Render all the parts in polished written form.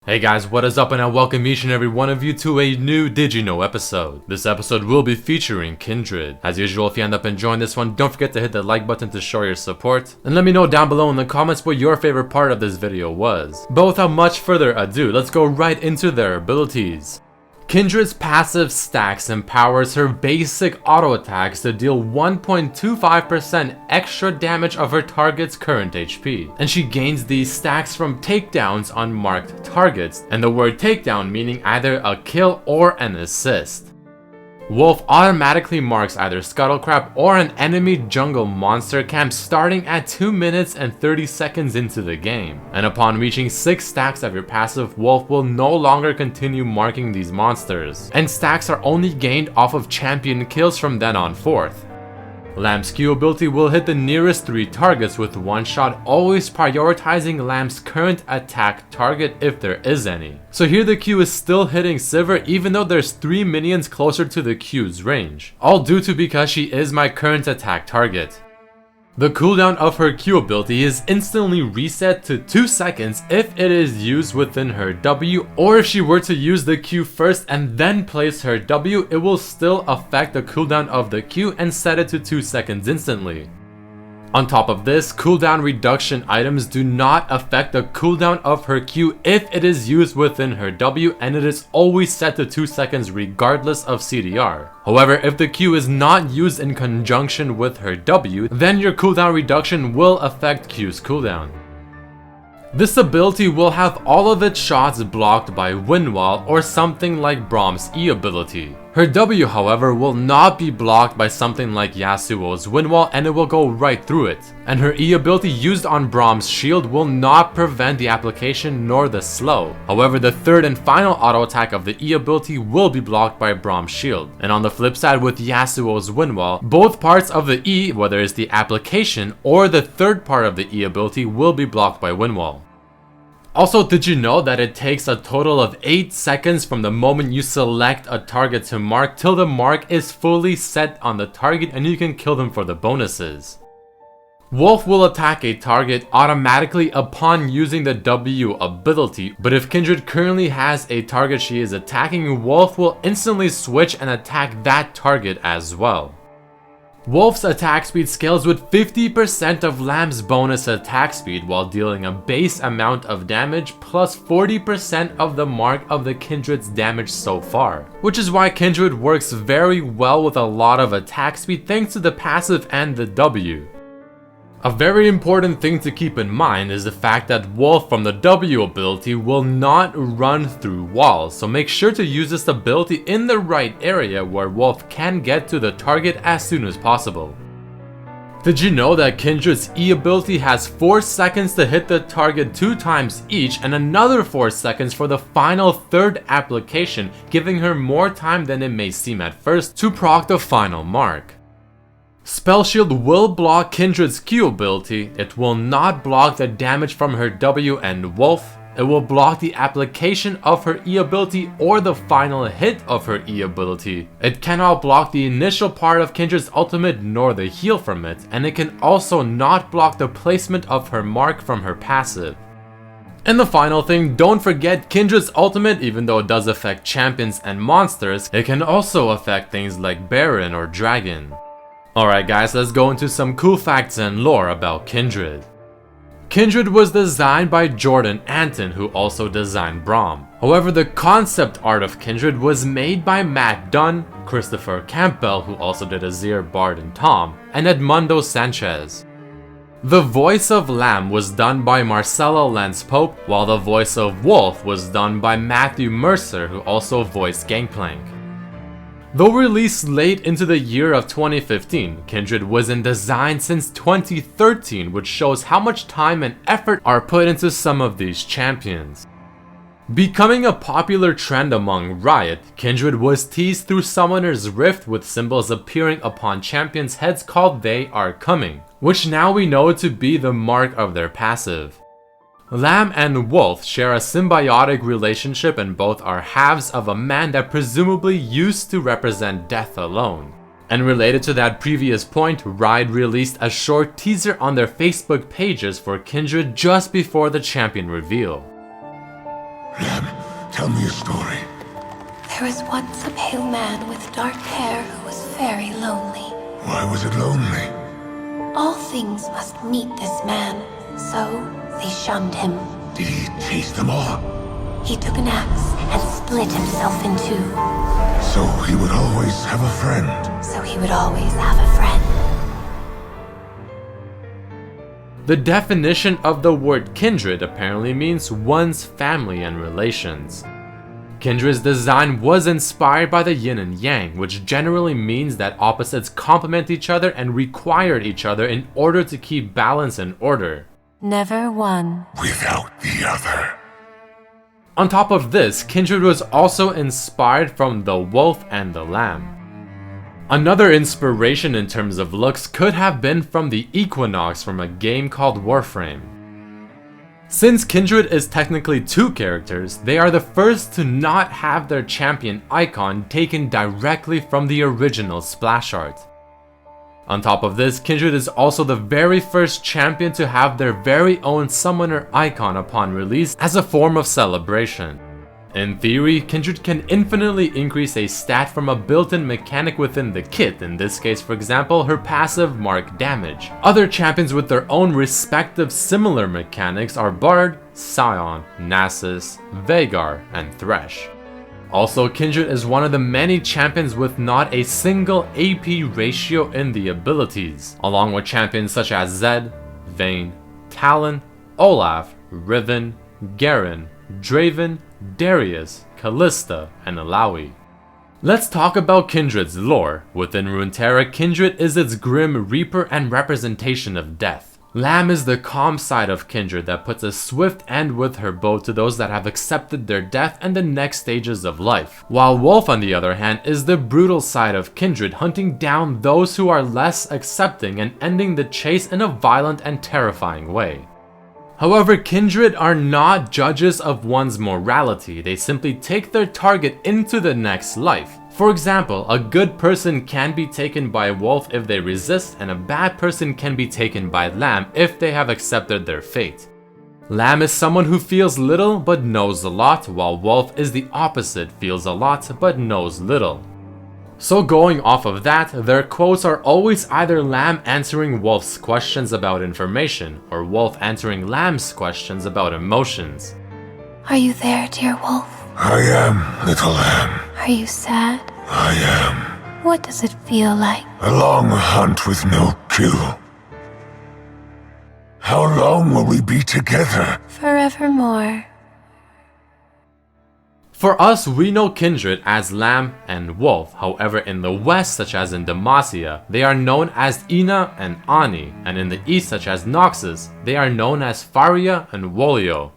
Hey guys, what is up, and I welcome each and every one of you to a new Did You Know episode. This episode will be featuring Kindred. As usual, if you end up enjoying this one, don't forget to hit the like button to show your support. And let me know down below in the comments what your favorite part of this video was. But without much further ado, let's go right into their abilities. Kindred's passive stacks empowers her basic auto attacks to deal 1.25% extra damage of her target's current HP, and she gains these stacks from takedowns on marked targets, and the word takedown meaning either a kill or an assist. Wolf automatically marks either Scuttlecrab or an enemy jungle monster camp starting at 2 minutes and 30 seconds into the game, and upon reaching 6 stacks of your passive, Wolf will no longer continue marking these monsters, and stacks are only gained off of champion kills from then on forth. Lamb's Q ability will hit the nearest 3 targets with one shot, always prioritizing Lamb's current attack target if there is any. So here the Q is still hitting Sivir even though there's 3 minions closer to the Q's range, all due to because she is my current attack target. The cooldown of her Q ability is instantly reset to 2 seconds if it is used within her W, or if she were to use the Q first and then place her W, it will still affect the cooldown of the Q and set it to 2 seconds instantly. On top of this, cooldown reduction items do not affect the cooldown of her Q if it is used within her W, and it is always set to 2 seconds regardless of CDR. However, if the Q is not used in conjunction with her W, then your cooldown reduction will affect Q's cooldown. This ability will have all of its shots blocked by Wind Wall or something like Braum's E ability. Her W, however, will not be blocked by something like Yasuo's Wind Wall, and it will go right through it. And her E ability used on Braum's shield will not prevent the application nor the slow. However, the third and final auto attack of the E ability will be blocked by Braum's shield. And on the flip side with Yasuo's Wind Wall, both parts of the E, whether it's the application or the third part of the E ability, will be blocked by Wind Wall. Also, did you know that it takes a total of 8 seconds from the moment you select a target to mark till the mark is fully set on the target and you can kill them for the bonuses? Wolf will attack a target automatically upon using the W ability, but if Kindred currently has a target she is attacking, Wolf will instantly switch and attack that target as well. Wolf's attack speed scales with 50% of Lamb's bonus attack speed while dealing a base amount of damage plus 40% of the mark of the Kindred's damage so far, which is why Kindred works very well with a lot of attack speed thanks to the passive and the W. A very important thing to keep in mind is the fact that Wolf from the W ability will not run through walls, so make sure to use this ability in the right area where Wolf can get to the target as soon as possible. Did you know that Kindred's E ability has 4 seconds to hit the target 2 times each and another 4 seconds for the final third application, giving her more time than it may seem at first to proc the final mark. Spell Shield will block Kindred's Q ability, it will not block the damage from her W and Wolf, it will block the application of her E ability or the final hit of her E ability. It cannot block the initial part of Kindred's ultimate nor the heal from it, and it can also not block the placement of her mark from her passive. And the final thing, don't forget Kindred's ultimate, even though it does affect champions and monsters, it can also affect things like Baron or Dragon. Alright guys, let's go into some cool facts and lore about Kindred. Kindred was designed by Jordan Anton, who also designed Braum. However, the concept art of Kindred was made by Matt Dunn, Christopher Campbell, who also did Azir, Bard, and Tom, and Edmundo Sanchez. The voice of Lamb was done by Marcelo Lance-Pope, while the voice of Wolf was done by Matthew Mercer, who also voiced Gangplank. Though released late into the year of 2015, Kindred was in design since 2013, which shows how much time and effort are put into some of these champions. Becoming a popular trend among Riot, Kindred was teased through Summoner's Rift with symbols appearing upon champions' heads called They Are Coming, which now we know to be the mark of their passive. Lamb and Wolf share a symbiotic relationship and both are halves of a man that presumably used to represent death alone. And related to that previous point, Riot released a short teaser on their Facebook pages for Kindred just before the champion reveal. Lamb, tell me a story. There was once a pale man with dark hair who was very lonely. Why was it lonely? All things must meet this man, so they shunned him. Did he taste them all? He took an axe and split himself in two. So he would always have a friend. So he would always have a friend. The definition of the word kindred apparently means one's family and relations. Kindred's design was inspired by the yin and yang, which generally means that opposites complement each other and required each other in order to keep balance and order. Never one without the other. On top of this, Kindred was also inspired from the wolf and the lamb. Another inspiration in terms of looks could have been from the Equinox from a game called Warframe. Since Kindred is technically two characters, they are the first to not have their champion icon taken directly from the original splash art. On top of this, Kindred is also the very first champion to have their very own summoner icon upon release as a form of celebration. In theory, Kindred can infinitely increase a stat from a built-in mechanic within the kit, in this case for example her passive mark damage. Other champions with their own respective similar mechanics are Bard, Scion, Nasus, Vhagar, and Thresh. Also, Kindred is one of the many champions with not a single AP ratio in the abilities, along with champions such as Zed, Vayne, Talon, Olaf, Riven, Garen, Draven, Darius, Callista, and Alawi. Let's talk about Kindred's lore. Within Runeterra, Kindred is its grim reaper and representation of death. Lamb is the calm side of Kindred that puts a swift end with her bow to those that have accepted their death and the next stages of life, while Wolf on the other hand is the brutal side of Kindred, hunting down those who are less accepting and ending the chase in a violent and terrifying way. However, Kindred are not judges of one's morality, they simply take their target into the next life. For example, a good person can be taken by Wolf if they resist, and a bad person can be taken by Lamb if they have accepted their fate. Lamb is someone who feels little but knows a lot, while Wolf is the opposite, feels a lot but knows little. So going off of that, their quotes are always either Lamb answering Wolf's questions about information, or Wolf answering Lamb's questions about emotions. Are you there, dear wolf? I am, little lamb. Are you sad? I am. What does it feel like? A long hunt with no kill. How long will we be together? Forevermore. For us, we know Kindred as Lamb and Wolf, however in the west, such as in Demacia, they are known as Ina and Ani, and in the east, such as Noxus, they are known as Faria and Wolio.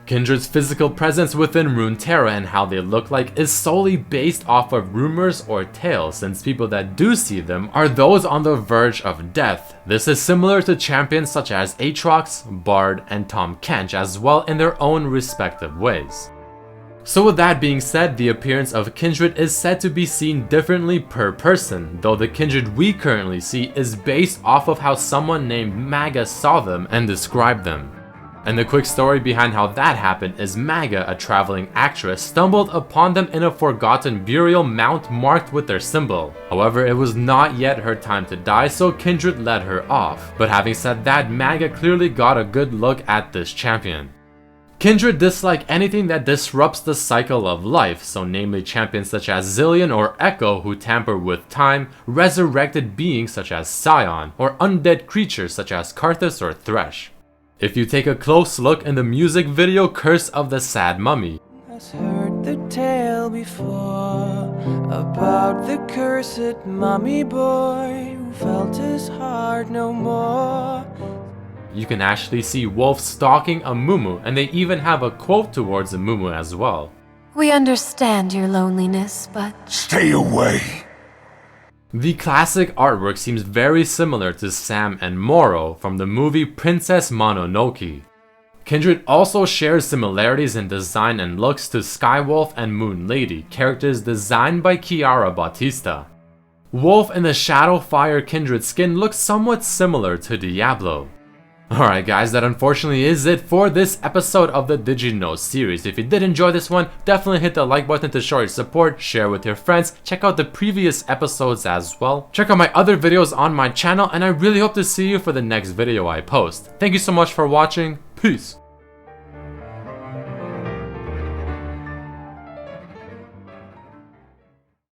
Kindred's physical presence within Runeterra and how they look like is solely based off of rumors or tales, since people that do see them are those on the verge of death. This is similar to champions such as Aatrox, Bard, and Tahm Kench as well in their own respective ways. So with that being said, the appearance of Kindred is said to be seen differently per person, though the Kindred we currently see is based off of how someone named Maga saw them and described them. And the quick story behind how that happened is Maga, a traveling actress, stumbled upon them in a forgotten burial mount marked with their symbol. However, it was not yet her time to die, so Kindred led her off. But having said that, Maga clearly got a good look at this champion. Kindred dislike anything that disrupts the cycle of life, so namely champions such as Zillion or Echo who tamper with time, resurrected beings such as Scion, or undead creatures such as Karthus or Thresh. If you take a close look in the music video Curse of the Sad Mummy, has heard the tale before about the cursed mummy boy who felt his heart no more. You can actually see Wolf stalking a Mumu, and they even have a quote towards a Mumu as well. We understand your loneliness, but... Stay away! The classic artwork seems very similar to Sam and Moro from the movie Princess Mononoke. Kindred also shares similarities in design and looks to Skywolf and Moon Lady, characters designed by Chiara Bautista. Wolf in the Shadowfire Kindred skin looks somewhat similar to Diablo. Alright guys, that unfortunately is it for this episode of the Did You Know series. If you did enjoy this one, definitely hit the like button to show your support, share with your friends, check out the previous episodes as well. Check out my other videos on my channel, and I really hope to see you for the next video I post. Thank you so much for watching. Peace.